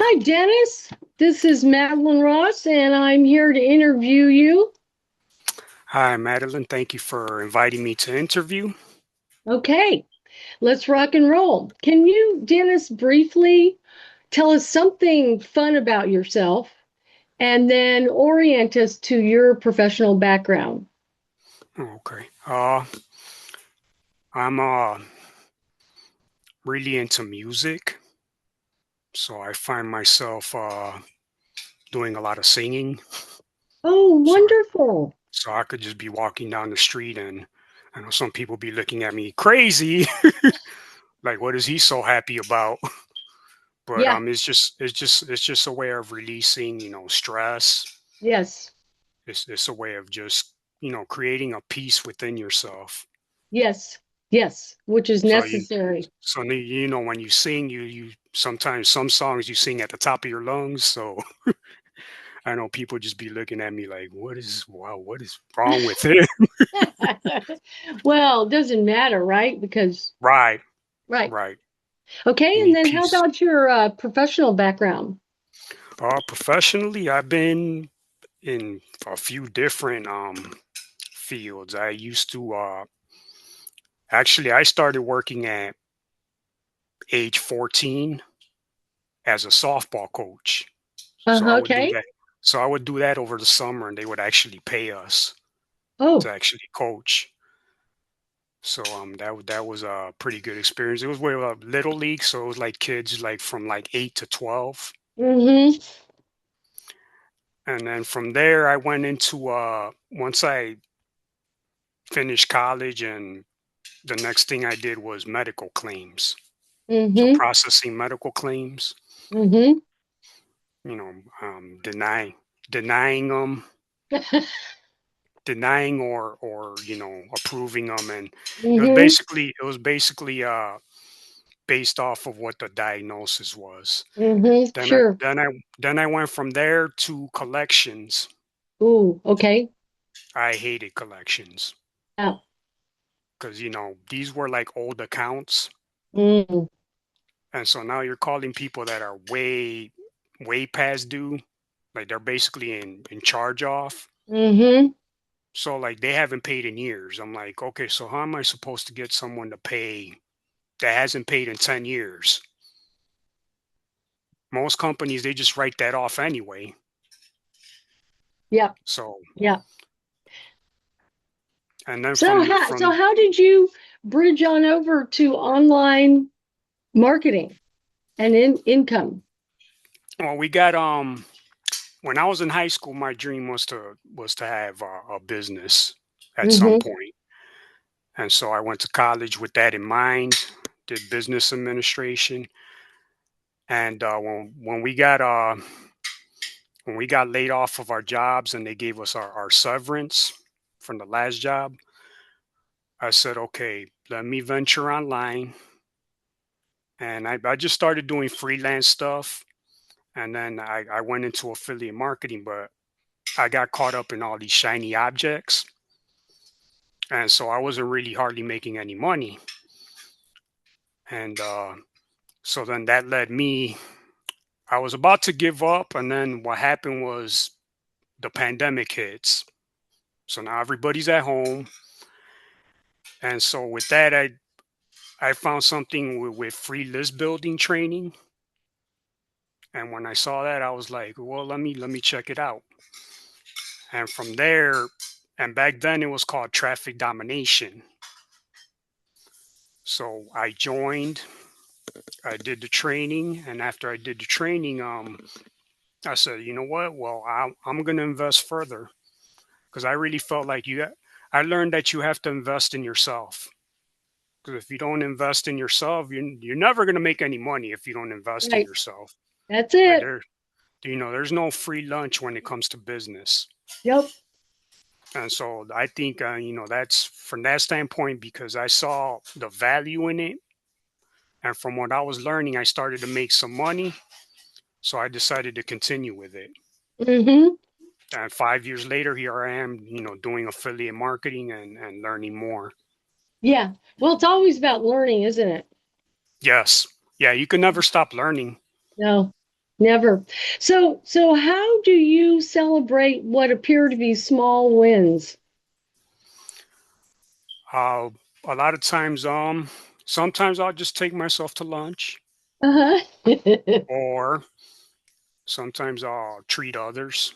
Hi, Dennis. This is Madeline Ross, and I'm here to interview you. Hi, Madeline. Thank you for inviting me to interview. Okay, let's rock and roll. Can you, Dennis, briefly tell us something fun about yourself and then orient us to your professional background? Okay. I'm really into music, so I find myself doing a lot of singing. Oh, So I wonderful. so I could just be walking down the street, and I know some people be looking at me crazy, like what is he so happy about? But Yeah, it's just a way of releasing, stress. yes, It's a way of just creating a peace within yourself. yes, yes, which is So you necessary. So when you sing, you sometimes some songs you sing at the top of your lungs. So I know people just be looking at me like, what is wrong with it? Well, it doesn't matter, right? Because, Right, right. right. Okay, You and need then how peace. about your professional background? Professionally, I've been in a few different fields. I used to actually I started working at age 14 as a softball coach. So I would do Okay. that. So I would do that over the summer, and they would actually pay us to Oh, actually coach. So that was a pretty good experience. It was with little league, so it was like kids like from like 8 to 12, mm-hmm. and then from there I went into once I finished college, and the next thing I did was medical claims. So Mm-hmm. processing medical claims, Mm-hmm. you know, denying them, denying or approving them, and Mm-hmm. it was basically based off of what the diagnosis was. Mm-hmm. Then I Sure. then I then I went from there to collections. Ooh, okay. I hated collections Yeah. because these were like old accounts, Mm. and so now you're calling people that are way past due, like they're basically in charge of. Mm-hmm. So like they haven't paid in years. I'm like, okay, so how am I supposed to get someone to pay that hasn't paid in 10 years? Most companies they just write that off anyway. Yeah. So Yeah. and then So from how so from how did you bridge on over to online marketing and income? well, we got when I was in high school, my dream was to have a business at some Mm-hmm. point, and so I went to college with that in mind. Did business administration, and when we got laid off of our jobs and they gave us our severance from the last job, I said, okay, let me venture online, and I just started doing freelance stuff, and then I went into affiliate marketing, but I got caught up in all these shiny objects. And so I wasn't really hardly making any money. And so then that led me, I was about to give up. And then what happened was the pandemic hits. So now everybody's at home. And so with that, I found something with free list building training. And when I saw that, I was like, well, let me check it out. And from there, and back then it was called traffic domination. So I joined, I did the training, and after I did the training, I said, you know what? Well, I'm going to invest further because I really felt like I learned that you have to invest in yourself. Because if you don't invest in yourself, you're never going to make any money if you don't invest in Right. yourself. That's Like it. there's no free lunch when it comes to business. Yep. And so I think, that's from that standpoint because I saw the value in it. And from what I was learning, I started to make some money. So I decided to continue with it. Mm-hmm. And 5 years later, here I am, doing affiliate marketing and learning more. Yeah. Well, it's always about learning, isn't it? Yes. Yeah, you can never stop learning. No. Never. So how do you celebrate what appear to be small wins? Uh, a lot of times, sometimes I'll just take myself to lunch, Uh-huh. or sometimes I'll treat others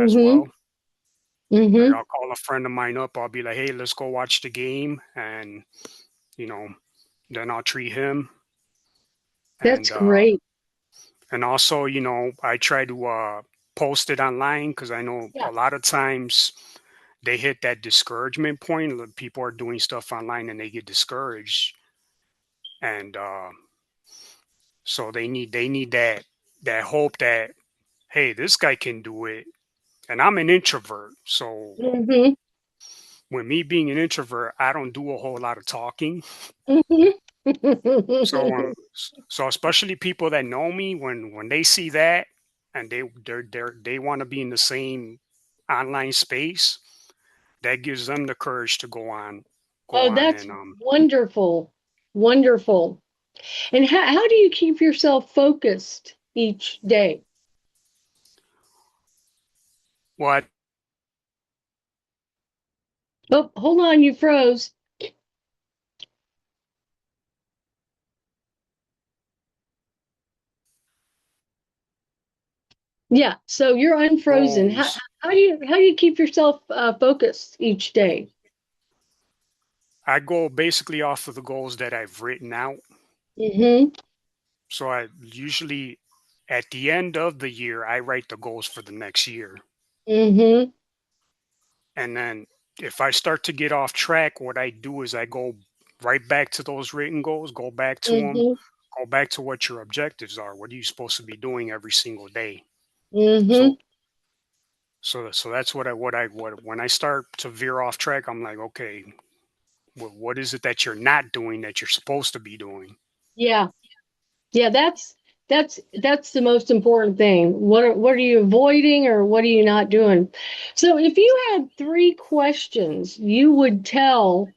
as Mm-hmm. well. Like Mm-hmm. I'll call a friend of mine up. I'll be like, "Hey, let's go watch the game," and you know, then I'll treat him. That's And great. also, I try to post it online because I know Yeah. a lot of times they hit that discouragement point. People are doing stuff online and they get discouraged, and so they need that hope that, hey, this guy can do it. And I'm an introvert, so Mm-hmm. with me being an introvert, I don't do a whole lot of talking. So, Mm-hmm. so especially people that know me, when they see that and they want to be in the same online space, that gives them the courage to go Oh, on that's and wonderful. Wonderful. And how do you keep yourself focused each day? what Oh, hold on, you froze. Yeah, so you're unfrozen. How, goals. how do you keep yourself focused each day? I go basically off of the goals that I've written out. Mm-hmm. So I usually at the end of the year I write the goals for the next year. Mm-hmm. And then if I start to get off track, what I do is I go right back to those written goals, go back to them, Mm-hmm. go back to what your objectives are. What are you supposed to be doing every single day? Mm-hmm. So so that's what when I start to veer off track, I'm like, okay, what is it that you're not doing that you're supposed to be doing? Yeah. Yeah, that's the most important thing. What are you avoiding or what are you not doing? So if you had three questions you would tell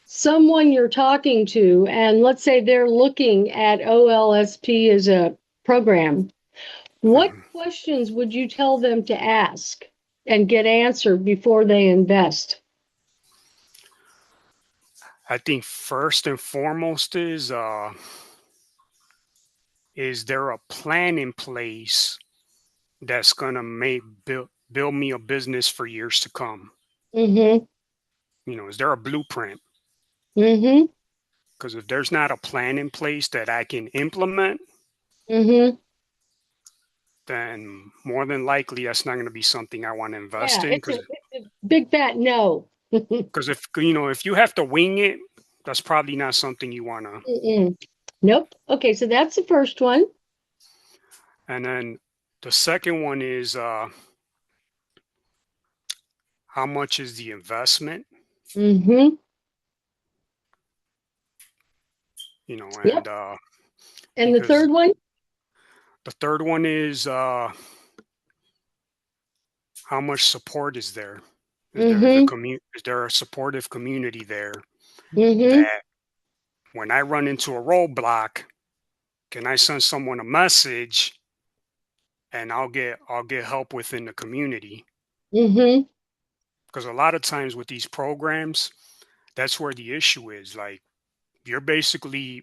someone you're talking to, and let's say they're looking at OLSP as a program, what Mhm. questions would you tell them to ask and get answered before they invest? I think first and foremost is there a plan in place that's gonna make build me a business for years to come? Mm-hmm. Is there a blueprint? Mm-hmm. Because if there's not a plan in place that I can implement, Mm-hmm. then more than likely that's not going to be something I want to invest Yeah, in. it's a big fat no. Because if you have to wing it, that's probably not something you want to. Mm-mm. Nope. Okay, so that's the first one. And then the second one is how much is the investment? Mm-hmm. Yep. And And the because third one? the third one is how much support is there? Mm-hmm. Is there a supportive community there Mm-hmm. that when I run into a roadblock, can I send someone a message and I'll get help within the community? Mm-hmm. Because a lot of times with these programs, that's where the issue is. Like you're basically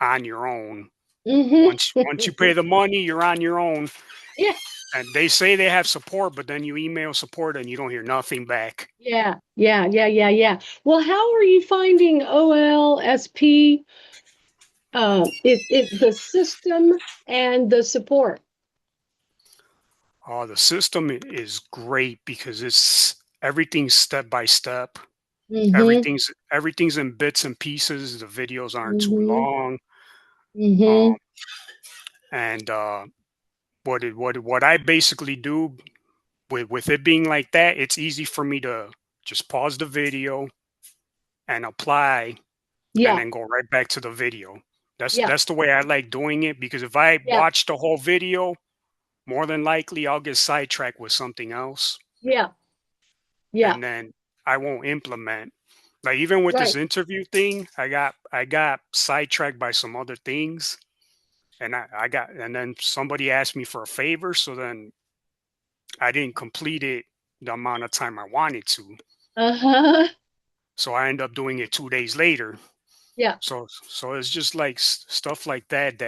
on your own. Once Mm-hmm. you pay the money, you're on your own. Yeah. And they say they have support, but then you email support and you don't hear nothing back. Yeah. Yeah. Yeah. Yeah. Yeah. Well, how are you finding OLSP? The system and the support. The system is great because it's everything's step by step. Mm-hmm. Everything's in bits and pieces. The videos aren't too Mm-hmm. long. Mm-hmm. Um, and what I basically do with it being like that, it's easy for me to just pause the video and apply and Yeah. then go right back to the video. Yeah. That's the way I like doing it because if I Yeah. watch the whole video, more than likely I'll get sidetracked with something else Yeah. Yeah. and then I won't implement. Like even with this Right. interview thing, I got sidetracked by some other things and and then somebody asked me for a favor, so then I didn't complete it the amount of time I wanted to. Uh-huh. So I end up doing it 2 days later. Yeah. So it's just like stuff like that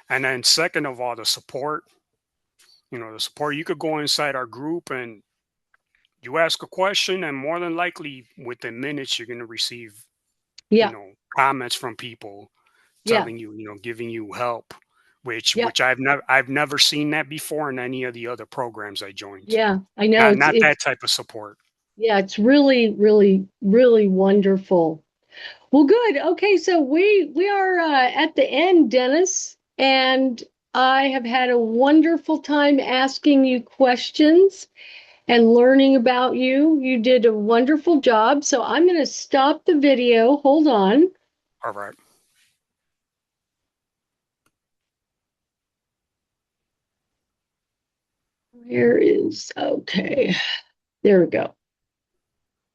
and then second of all, the support, the support, you could go inside our group and you ask a question, and more than likely within minutes you're going to receive, Yeah. comments from people Yeah. telling you, giving you help, which Yeah. I've never seen that before in any of the other programs I joined. Yeah. I know Not it's that type of support. yeah, it's really, really, really wonderful. Well, good. Okay, so we are at the end, Dennis, and I have had a wonderful time asking you questions and learning about you. You did a wonderful job. So I'm going to stop the video. Hold on. All right. Here is okay. There we go.